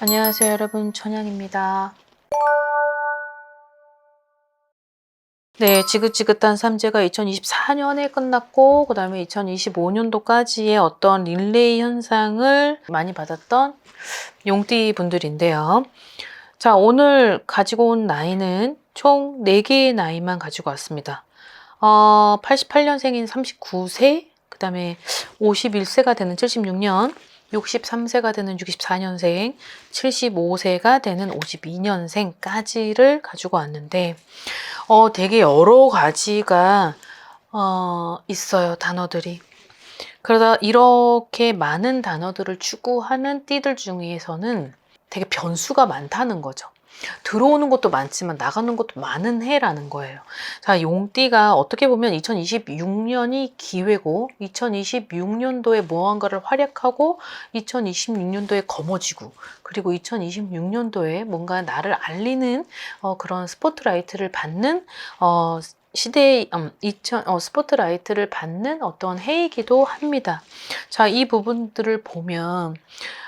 안녕하세요 여러분, 천양입니다. 네, 지긋지긋한 삼재가 2024년에 끝났고 그 다음에 2025년도까지의 어떤 릴레이 현상을 많이 받았던 용띠 분들인데요. 자, 오늘 가지고 온 나이는 총 4개의 나이만 가지고 왔습니다. 88년생인 39세, 그 다음에 51세가 되는 76년, 63세가 되는 64년생, 75세가 되는 52년생까지를 가지고 왔는데, 되게 여러 가지가, 있어요, 단어들이. 그러다 이렇게 많은 단어들을 추구하는 띠들 중에서는 되게 변수가 많다는 거죠. 들어오는 것도 많지만 나가는 것도 많은 해라는 거예요. 자, 용띠가 어떻게 보면 2026년이 기회고 2026년도에 무언가를 활약하고 2026년도에 거머쥐고 그리고 2026년도에 뭔가 나를 알리는 그런 스포트라이트를 받는 시대의 스포트라이트를 받는 어떤 해이기도 합니다. 자, 이 부분들을 보면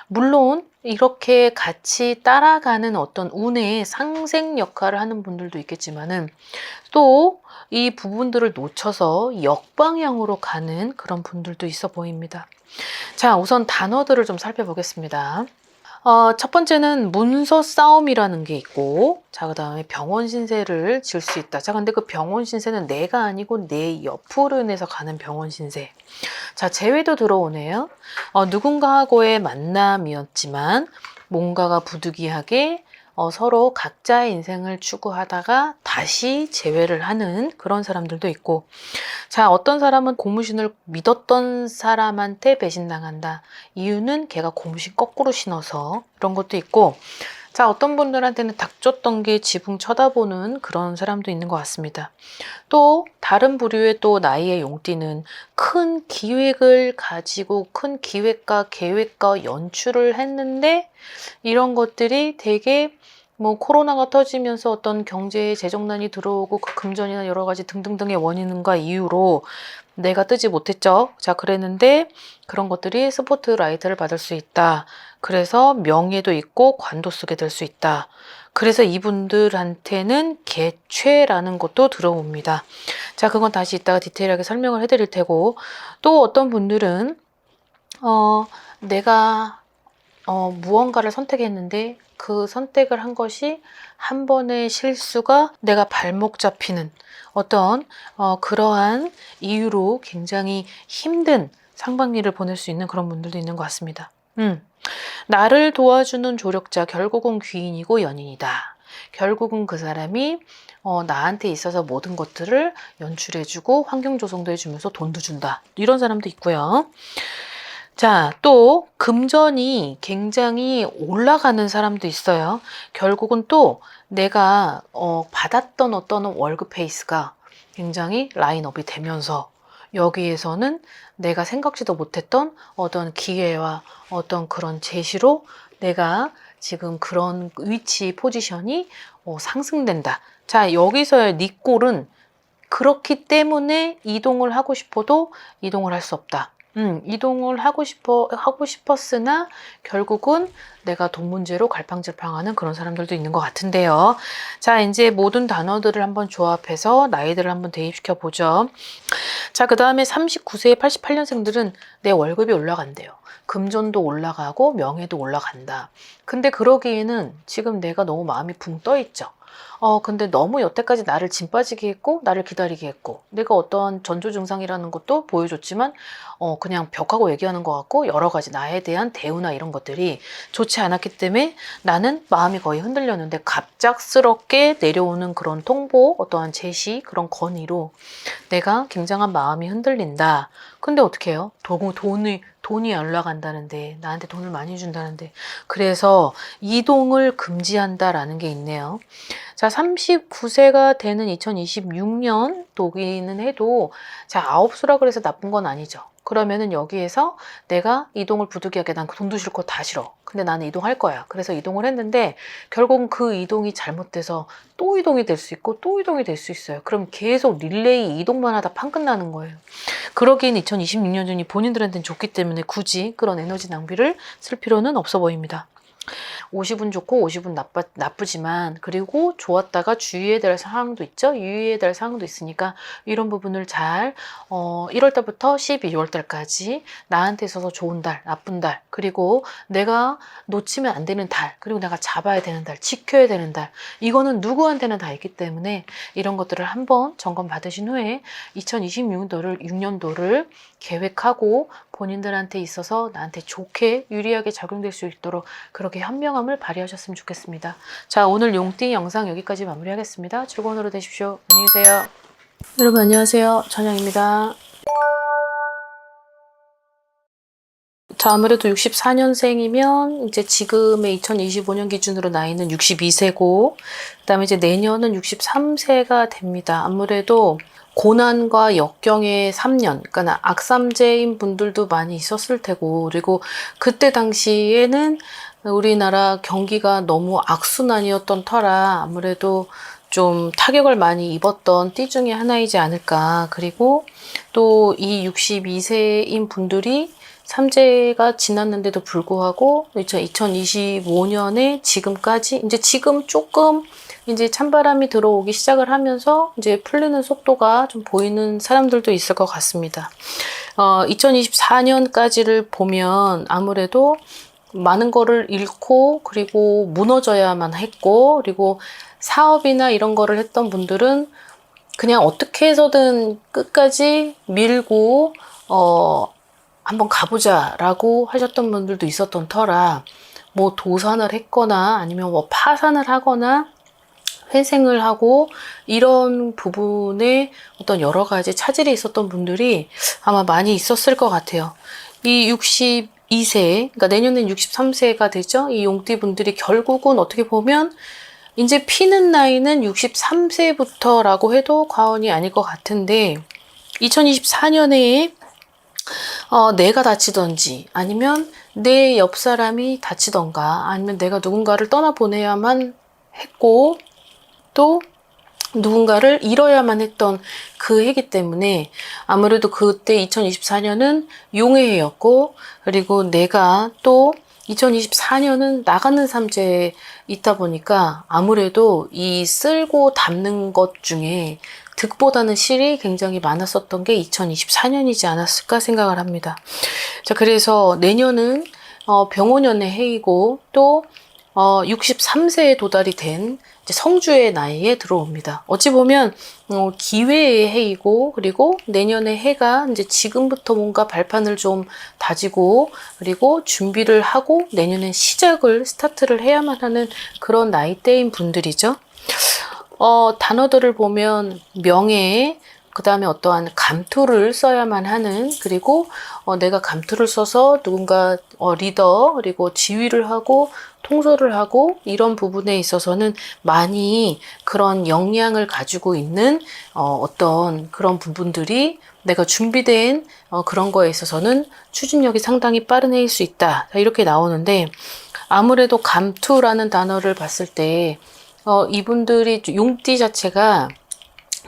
물론 이렇게 같이 따라가는 어떤 운의 상생 역할을 하는 분들도 있겠지만은 또 이 부분들을 놓쳐서 역방향으로 가는 그런 분들도 있어 보입니다. 자, 우선 단어들을 좀 살펴보겠습니다. 첫 번째는 문서 싸움이라는 게 있고, 자, 그 다음에 병원 신세를 질 수 있다. 자, 근데 그 병원 신세는 내가 아니고 내 옆으로 인해서 가는 병원 신세. 자, 재회도 들어오네요. 누군가하고의 만남이었지만 뭔가가 부득이하게 서로 각자의 인생을 추구하다가 다시 재회를 하는 그런 사람들도 있고, 자, 어떤 사람은 고무신을 믿었던 사람한테 배신당한다. 이유는 걔가 고무신 거꾸로 신어서 그런 것도 있고, 자, 어떤 분들한테는 닥쳤던 게 지붕 쳐다보는 그런 사람도 있는 것 같습니다. 또 다른 부류의 또 나이의 용띠는 큰 기획을 가지고 큰 기획과 계획과 연출을 했는데 이런 것들이 되게 뭐 코로나가 터지면서 어떤 경제에 재정난이 들어오고 그 금전이나 여러 가지 등등등의 원인과 이유로 내가 뜨지 못했죠. 자, 그랬는데 그런 것들이 스포트라이트를 받을 수 있다. 그래서 명예도 있고 관도 쓰게 될 수 있다. 그래서 이분들한테는 개최라는 것도 들어옵니다. 자, 그건 다시 이따가 디테일하게 설명을 해드릴 테고, 또 어떤 분들은 내가 무언가를 선택했는데 그 선택을 한 것이 한 번의 실수가 내가 발목 잡히는 어떤 그러한 이유로 굉장히 힘든 상반기를 보낼 수 있는 그런 분들도 있는 것 같습니다. 나를 도와주는 조력자, 결국은 귀인이고 연인이다. 결국은 그 사람이 나한테 있어서 모든 것들을 연출해주고 환경 조성도 해주면서 돈도 준다. 이런 사람도 있고요. 자, 또 금전이 굉장히 올라가는 사람도 있어요. 결국은 또 내가 받았던 어떤 월급 페이스가 굉장히 라인업이 되면서 여기에서는 내가 생각지도 못했던 어떤 기회와 어떤 그런 제시로 내가 지금 그런 위치 포지션이 상승된다. 자, 여기서의 네 꼴은 그렇기 때문에 이동을 하고 싶어도 이동을 할 수 없다. 이동을 하고 싶었으나 결국은 내가 돈 문제로 갈팡질팡하는 그런 사람들도 있는 것 같은데요. 자, 이제 모든 단어들을 한번 조합해서 나이들을 한번 대입시켜 보죠. 자, 그 다음에 39세 88년생들은 내 월급이 올라간대요. 금전도 올라가고 명예도 올라간다. 근데 그러기에는 지금 내가 너무 마음이 붕 떠 있죠. 근데 너무 여태까지 나를 짐 빠지게 했고, 나를 기다리게 했고, 내가 어떤 전조 증상이라는 것도 보여줬지만, 그냥 벽하고 얘기하는 것 같고, 여러 가지 나에 대한 대우나 이런 것들이 좋지 않았기 때문에 나는 마음이 거의 흔들렸는데, 갑작스럽게 내려오는 그런 통보, 어떠한 제시, 그런 건의로 내가 굉장한 마음이 흔들린다. 근데 어떻게 해요? 돈이 올라간다는데, 나한테 돈을 많이 준다는데, 그래서 이동을 금지한다라는 게 있네요. 자, 39세가 되는 2026년 도기는 해도, 자, 아홉수라 그래서 나쁜 건 아니죠. 그러면은 여기에서 내가 이동을 부득이하게 난 돈도 싫고 다 싫어. 근데 나는 이동할 거야. 그래서 이동을 했는데 결국은 그 이동이 잘못돼서 또 이동이 될 수 있고 또 이동이 될 수 있어요. 그럼 계속 릴레이 이동만 하다 판 끝나는 거예요. 그러기엔 2026년이 본인들한테는 좋기 때문에 굳이 그런 에너지 낭비를 쓸 필요는 없어 보입니다. 50은 좋고 50은 나쁘지만, 그리고 좋았다가 주의해야 될 상황도 있죠. 유의해야 될 상황도 있으니까 이런 부분을 잘 1월달부터 12월달까지 나한테 있어서 좋은 달, 나쁜 달, 그리고 내가 놓치면 안 되는 달, 그리고 내가 잡아야 되는 달, 지켜야 되는 달, 이거는 누구한테는 다 있기 때문에 이런 것들을 한번 점검 받으신 후에 2026년도를 계획하고 본인들한테 있어서 나한테 좋게 유리하게 작용될 수 있도록 그렇게 현명함을 발휘하셨으면 좋겠습니다. 자, 오늘 용띠 영상 여기까지 마무리하겠습니다. 즐거운 하루 되십시오. 안녕히 계세요. 여러분 안녕하세요. 전영입니다. 자, 아무래도 64년생이면 이제 지금의 2025년 기준으로 나이는 62세고, 그다음에 이제 내년은 63세가 됩니다. 아무래도 고난과 역경의 3년, 그러니까 악삼재인 분들도 많이 있었을 테고, 그리고 그때 당시에는 우리나라 경기가 너무 악순환이었던 터라 아무래도 좀 타격을 많이 입었던 띠 중에 하나이지 않을까. 그리고 또 이 62세인 분들이 삼재가 지났는데도 불구하고 2025년에 지금까지 이제 지금 조금 이제 찬바람이 들어오기 시작을 하면서 이제 풀리는 속도가 좀 보이는 사람들도 있을 것 같습니다. 2024년까지를 보면 아무래도 많은 거를 잃고 그리고 무너져야만 했고, 그리고 사업이나 이런 거를 했던 분들은 그냥 어떻게 해서든 끝까지 밀고 한번 가보자라고 하셨던 분들도 있었던 터라, 뭐 도산을 했거나 아니면 뭐 파산을 하거나 회생을 하고 이런 부분에 어떤 여러 가지 차질이 있었던 분들이 아마 많이 있었을 것 같아요. 이 62세, 그러니까 내년엔 63세가 되죠. 이 용띠 분들이 결국은 어떻게 보면 이제 피는 나이는 63세부터라고 해도 과언이 아닐 것 같은데, 2024년에 내가 다치던지 아니면 내 옆 사람이 다치던가 아니면 내가 누군가를 떠나보내야만 했고 또 누군가를 잃어야만 했던 그 해기 때문에 아무래도 그때 2024년은 용의 해였고, 그리고 내가 또 2024년은 나가는 삼재에 있다 보니까 아무래도 이 쓸고 담는 것 중에 득보다는 실이 굉장히 많았었던 게 2024년이지 않았을까 생각을 합니다. 자, 그래서 내년은 병오년의 해이고 또 63세에 도달이 된 이제 성주의 나이에 들어옵니다. 어찌 보면 기회의 해이고, 그리고 내년의 해가 이제 지금부터 뭔가 발판을 좀 다지고 그리고 준비를 하고 내년엔 스타트를 해야만 하는 그런 나이대인 분들이죠. 단어들을 보면 명예, 그 다음에 어떠한 감투를 써야만 하는, 그리고 내가 감투를 써서 누군가 리더, 그리고 지휘를 하고 통솔을 하고 이런 부분에 있어서는 많이 그런 역량을 가지고 있는 어떤 그런 부분들이 내가 준비된 그런 거에 있어서는 추진력이 상당히 빠른 해일 수 있다. 이렇게 나오는데, 아무래도 감투라는 단어를 봤을 때 이분들이 용띠 자체가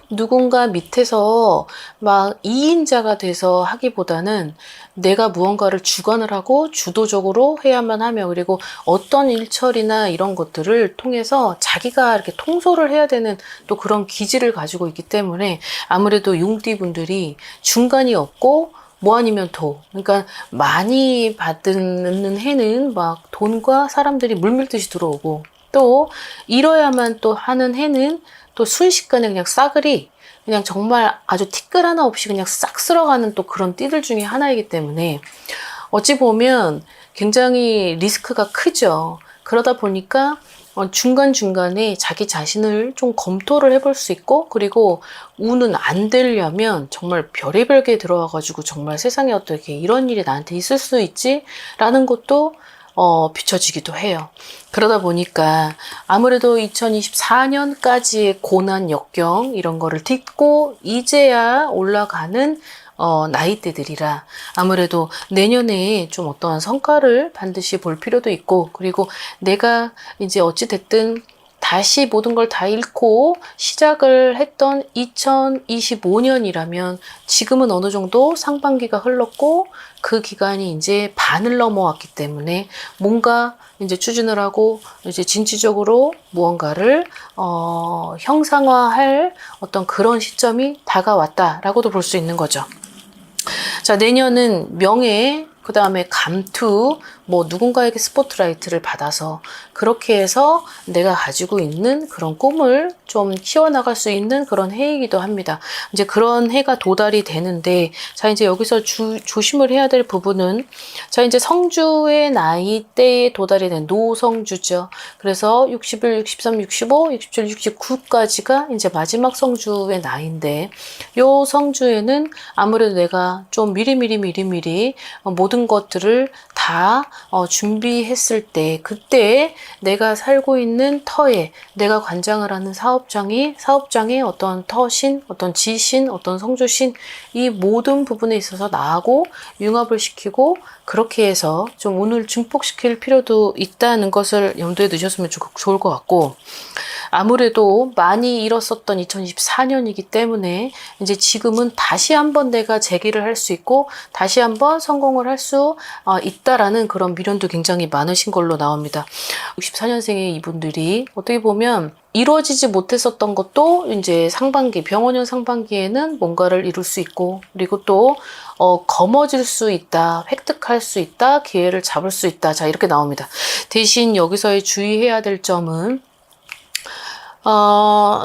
누군가 밑에서 막 2인자가 돼서 하기보다는 내가 무언가를 주관을 하고 주도적으로 해야만 하며, 그리고 어떤 일처리나 이런 것들을 통해서 자기가 이렇게 통솔을 해야 되는 또 그런 기질을 가지고 있기 때문에 아무래도 용띠 분들이 중간이 없고 뭐 아니면 도, 그러니까 많이 받는 해는 막 돈과 사람들이 물밀듯이 들어오고, 또 잃어야만 또 하는 해는 또 순식간에 그냥 싸그리 그냥 정말 아주 티끌 하나 없이 그냥 싹 쓸어가는 또 그런 띠들 중에 하나이기 때문에 어찌 보면 굉장히 리스크가 크죠. 그러다 보니까 중간중간에 자기 자신을 좀 검토를 해볼 수 있고, 그리고 운은 안 되려면 정말 별의별 게 들어와가지고 정말 세상에 어떻게 이런 일이 나한테 있을 수 있지? 라는 것도 비춰지기도 해요. 그러다 보니까 아무래도 2024년까지의 고난, 역경 이런 거를 딛고 이제야 올라가는 나이대들이라 아무래도 내년에 좀 어떠한 성과를 반드시 볼 필요도 있고, 그리고 내가 이제 어찌됐든 다시 모든 걸 다 잃고 시작을 했던 2025년이라면 지금은 어느 정도 상반기가 흘렀고 그 기간이 이제 반을 넘어왔기 때문에 뭔가 이제 추진을 하고 이제 진취적으로 무언가를 형상화할 어떤 그런 시점이 다가왔다라고도 볼 수 있는 거죠. 자, 내년은 명예, 그 다음에 감투, 뭐 누군가에게 스포트라이트를 받아서 그렇게 해서 내가 가지고 있는 그런 꿈을 좀 키워나갈 수 있는 그런 해이기도 합니다. 이제 그런 해가 도달이 되는데, 자, 이제 여기서 조심을 해야 될 부분은, 자, 이제 성주의 나이대에 도달이 된 노성주죠. 그래서 61, 63, 65, 67, 69까지가 이제 마지막 성주의 나이인데, 요 성주에는 아무래도 내가 좀 미리미리 모든 것들을 다 준비했을 때, 그때 내가 살고 있는 터에 내가 관장을 하는 사업장의 어떤 터신, 어떤 지신, 어떤 성주신, 이 모든 부분에 있어서 나하고 융합을 시키고 그렇게 해서 좀 운을 증폭시킬 필요도 있다는 것을 염두에 두셨으면 좋을 것 같고, 아무래도 많이 잃었었던 2024년이기 때문에 이제 지금은 다시 한번 내가 재기를 할 수 있고 다시 한번 성공을 할 수 있다라는 그런 미련도 굉장히 많으신 걸로 나옵니다. 64년생의 이분들이 어떻게 보면 이루어지지 못했었던 것도 이제 상반기, 병원년 상반기에는 뭔가를 이룰 수 있고, 그리고 또 거머쥘 수 있다, 획득할 수 있다, 기회를 잡을 수 있다. 자, 이렇게 나옵니다. 대신 여기서의 주의해야 될 점은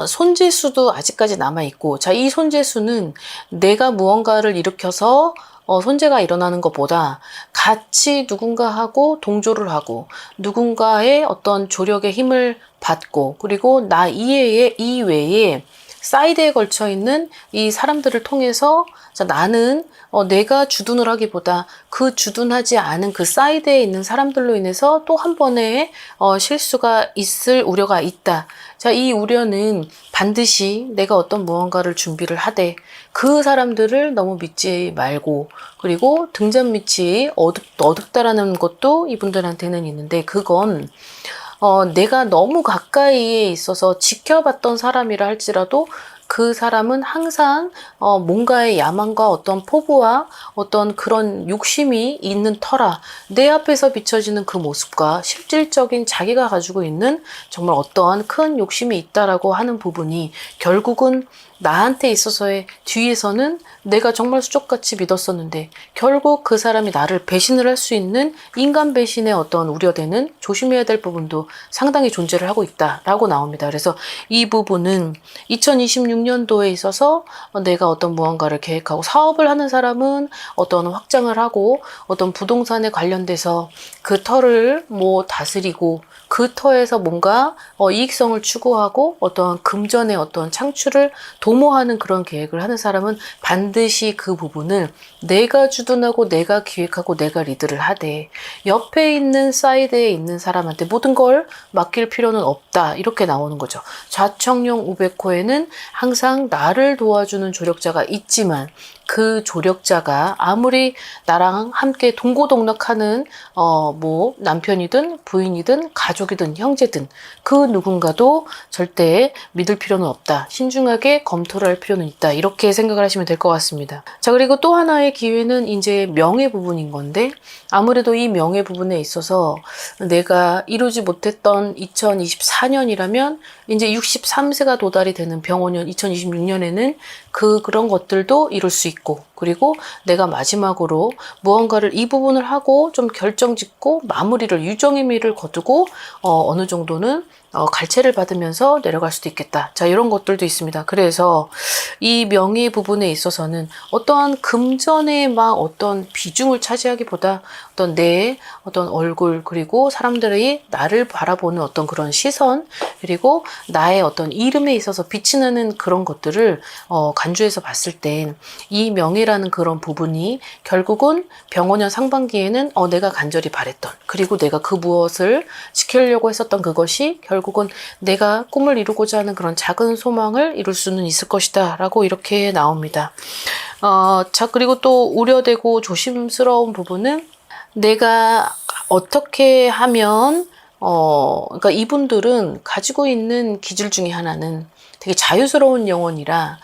손재수도 아직까지 남아있고, 자, 이 손재수는 내가 무언가를 일으켜서 손재가 일어나는 것보다 같이 누군가하고 동조를 하고 누군가의 어떤 조력의 힘을 받고, 그리고 나 이외에 사이드에 걸쳐 있는 이 사람들을 통해서, 자, 나는 내가 주둔을 하기보다 그 주둔하지 않은 그 사이드에 있는 사람들로 인해서 또 한 번의 실수가 있을 우려가 있다. 자, 이 우려는 반드시 내가 어떤 무언가를 준비를 하되 그 사람들을 너무 믿지 말고, 그리고 등잔 밑이 어둡다라는 것도 이분들한테는 있는데, 그건 내가 너무 가까이에 있어서 지켜봤던 사람이라 할지라도 그 사람은 항상 뭔가의 야망과 어떤 포부와 어떤 그런 욕심이 있는 터라 내 앞에서 비춰지는 그 모습과 실질적인 자기가 가지고 있는 정말 어떠한 큰 욕심이 있다라고 하는 부분이 결국은 나한테 있어서의 뒤에서는 내가 정말 수족같이 믿었었는데 결국 그 사람이 나를 배신을 할 수 있는 인간 배신의 어떤 우려되는 조심해야 될 부분도 상당히 존재를 하고 있다라고 나옵니다. 그래서 이 부분은 2026년도에 있어서 내가 어떤 무언가를 계획하고 사업을 하는 사람은 어떤 확장을 하고 어떤 부동산에 관련돼서 그 터를 뭐 다스리고 그 터에서 뭔가 이익성을 추구하고 어떤 금전의 어떤 창출을 도모하는 그런 계획을 하는 사람은 반드시 그 부분을 내가 주둔하고 내가 기획하고 내가 리드를 하되 옆에 있는 사이드에 있는 사람한테 모든 걸 맡길 필요는 없다, 이렇게 나오는 거죠. 좌청룡 우백호에는 항상 나를 도와주는 조력자가 있지만 그 조력자가 아무리 나랑 함께 동고동락하는 뭐 남편이든 부인이든 가족이든 형제든 그 누군가도 절대 믿을 필요는 없다, 신중하게 검토를 할 필요는 있다, 이렇게 생각을 하시면 될 것 같습니다. 자, 그리고 또 하나의 기회는 이제 명예 부분인 건데, 아무래도 이 명예 부분에 있어서 내가 이루지 못했던 2024년이라면 이제 63세가 도달이 되는 병원년 2026년에는 그런 것들도 이룰 수 있고, 그리고 내가 마지막으로 무언가를 이 부분을 하고 좀 결정짓고 마무리를 유정의 미를 거두고 어느 정도는 갈채를 받으면서 내려갈 수도 있겠다. 자, 이런 것들도 있습니다. 그래서 이 명예 부분에 있어서는 어떠한 금전의 막 어떤 비중을 차지하기보다 어떤 내 어떤 얼굴, 그리고 사람들이 나를 바라보는 어떤 그런 시선, 그리고 나의 어떤 이름에 있어서 빛이 나는 그런 것들을 간주해서 봤을 땐 이 명예라는 그런 부분이 결국은 병원년 상반기에는 내가 간절히 바랬던, 그리고 내가 그 무엇을 지키려고 했었던 그것이 결국은 내가 꿈을 이루고자 하는 그런 작은 소망을 이룰 수는 있을 것이다 라고 이렇게 나옵니다. 자, 그리고 또 우려되고 조심스러운 부분은 내가 어떻게 하면 그러니까 이분들은 가지고 있는 기질 중에 하나는 되게 자유스러운 영혼이라,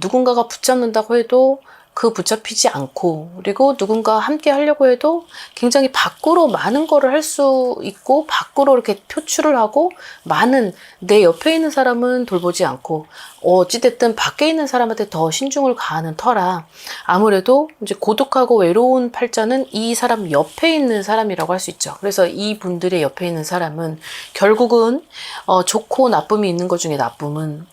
누군가가 붙잡는다고 해도 그 붙잡히지 않고, 그리고 누군가 함께 하려고 해도 굉장히 밖으로 많은 거를 할 수 있고, 밖으로 이렇게 표출을 하고, 많은 내 옆에 있는 사람은 돌보지 않고, 어찌됐든 밖에 있는 사람한테 더 신중을 가하는 터라, 아무래도 이제 고독하고 외로운 팔자는 이 사람 옆에 있는 사람이라고 할 수 있죠. 그래서 이 분들의 옆에 있는 사람은 결국은 좋고 나쁨이 있는 것 중에 나쁨은,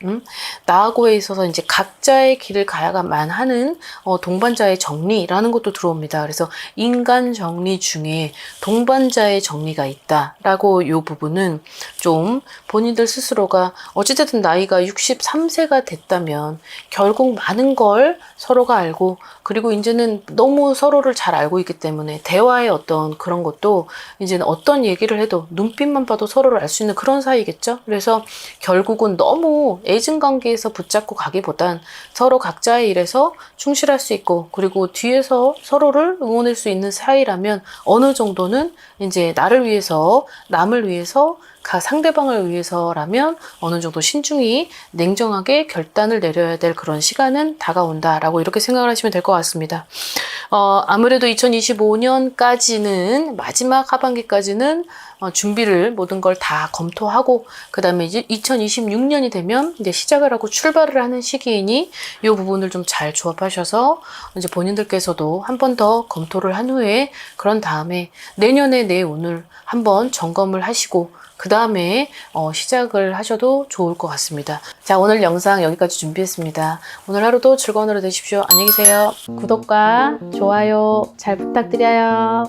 나하고에 있어서 이제 각자의 길을 가야만 하는 동반자의 정리라는 것도 들어옵니다. 그래서 인간 정리 중에 동반자의 정리가 있다라고 이 부분은 좀 본인들 스스로가 어찌됐든 나이가 63세가 됐다면 결국 많은 걸 서로가 알고, 그리고 이제는 너무 서로를 잘 알고 있기 때문에 대화의 어떤 그런 것도 이제는 어떤 얘기를 해도 눈빛만 봐도 서로를 알 수 있는 그런 사이겠죠. 그래서 결국은 너무 애증 관계에서 붙잡고 가기보단 서로 각자의 일에서 충실할 수 있고, 그리고 뒤에서 서로를 응원할 수 있는 사이라면 어느 정도는 이제 나를 위해서, 남을 위해서, 상대방을 위해서라면 어느 정도 신중히 냉정하게 결단을 내려야 될 그런 시간은 다가온다라고 이렇게 생각을 하시면 될 것 같습니다. 아무래도 2025년까지는, 마지막 하반기까지는 준비를 모든 걸 다 검토하고, 그 다음에 이제 2026년이 되면 이제 시작을 하고 출발을 하는 시기이니 이 부분을 좀 잘 조합하셔서 이제 본인들께서도 한 번 더 검토를 한 후에, 그런 다음에 내년에 내 운을 한번 점검을 하시고 그 다음에 시작을 하셔도 좋을 것 같습니다. 자, 오늘 영상 여기까지 준비했습니다. 오늘 하루도 즐거운 하루 되십시오. 안녕히 계세요. 구독과 좋아요 잘 부탁드려요.